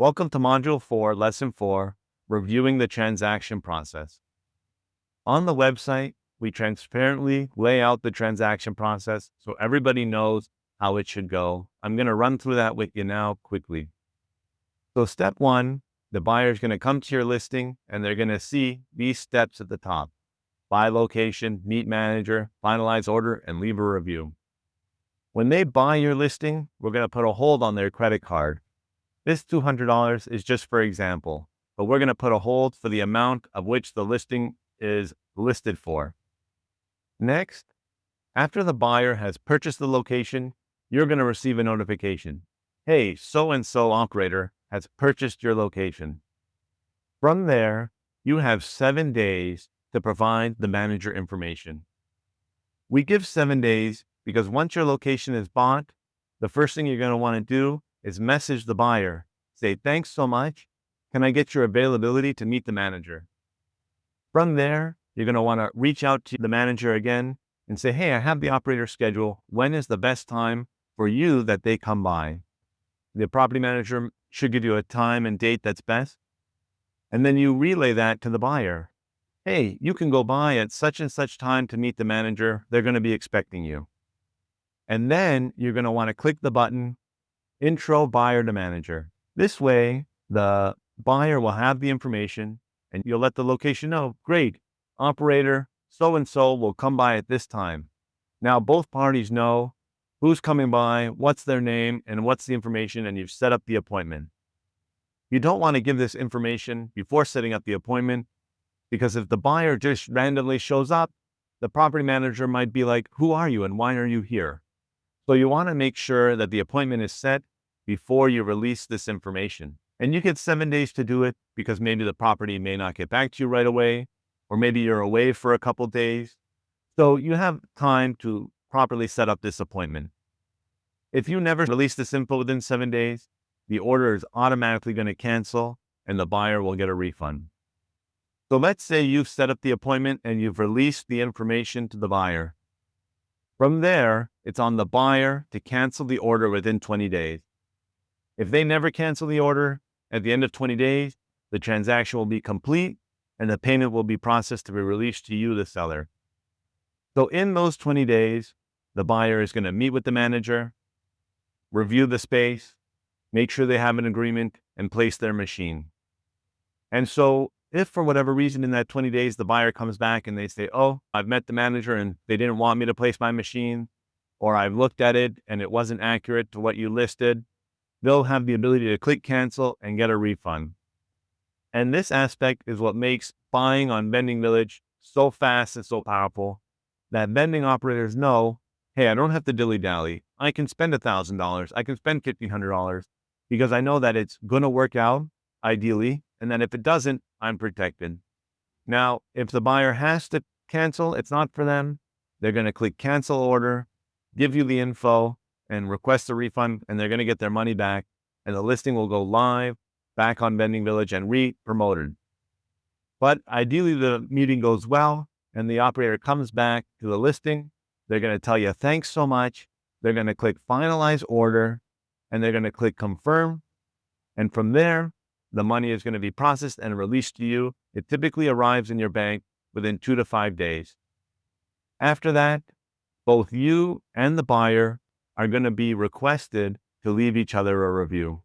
Welcome to Module 4, Lesson 4, Reviewing the Transaction Process. On the website, we transparently lay out the transaction process so everybody knows how it should go. I'm going to run through that with you now quickly. So step 1, the buyer is going to come to your listing and they're going to see these steps at the top: buy location, meet manager, finalize order, and leave a review. When they buy your listing, we're going to put a hold on their credit card. This $200 is just for example, but we're going to put a hold for the amount of which the listing is listed for. Next, after the buyer has purchased the location, you're going to receive a notification. Hey, so-and-so operator has purchased your location. From there, you have 7 days to provide the manager information. We give 7 days because once your location is bought, the first thing you're going to want to do is message the buyer. Say, thanks so much. Can I get your availability to meet the manager? From there, you're going to want to reach out to the manager again and say, hey, I have the operator schedule. When is the best time for you that they come by? The property manager should give you a time and date that's best. And then you relay that to the buyer. Hey, you can go by at such and such time to meet the manager. They're going to be expecting you. And then you're going to want to click the button, Intro Buyer to Manager. This way, the buyer will have the information and you'll let the location know, great, operator so-and-so will come by at this time. Now, both parties know who's coming by, what's their name, and what's the information, and you've set up the appointment. You don't want to give this information before setting up the appointment, because if the buyer just randomly shows up, the property manager might be like, who are you and why are you here? So you want to make sure that the appointment is set before you release this information. And you get 7 days to do it because maybe the property may not get back to you right away, or maybe you're away for a couple days. So you have time to properly set up this appointment. If you never release this info within 7 days, the order is automatically going to cancel and the buyer will get a refund. So let's say you've set up the appointment and you've released the information to the buyer. From there, it's on the buyer to cancel the order within 20 days. If they never cancel the order, at the end of 20 days, the transaction will be complete and the payment will be processed to be released to you, the seller. So in those 20 days, the buyer is going to meet with the manager, review the space, make sure they have an agreement, and place their machine. And so if for whatever reason in that 20 days, the buyer comes back and they say, oh, I've met the manager and they didn't want me to place my machine, or I've looked at it and it wasn't accurate to what you listed, they'll have the ability to click cancel and get a refund. And this aspect is what makes buying on Vending Village so fast and so powerful, that vending operators know, hey, I don't have to dilly-dally. I can spend $1,000. I can spend $1,500 because I know that it's going to work out ideally. And then if it doesn't, I'm protected. Now, if the buyer has to cancel, it's not for them. They're going to click cancel order, give you the info, and request a refund, and they're going to get their money back. And the listing will go live back on Vending Village and re-promoted. But ideally, the meeting goes well, and the operator comes back to the listing. They're going to tell you, thanks so much. They're going to click finalize order, and they're going to click confirm. And from there, the money is going to be processed and released to you. It typically arrives in your bank within 2 to 5 days. After that, both you and the buyer are going to be requested to leave each other a review.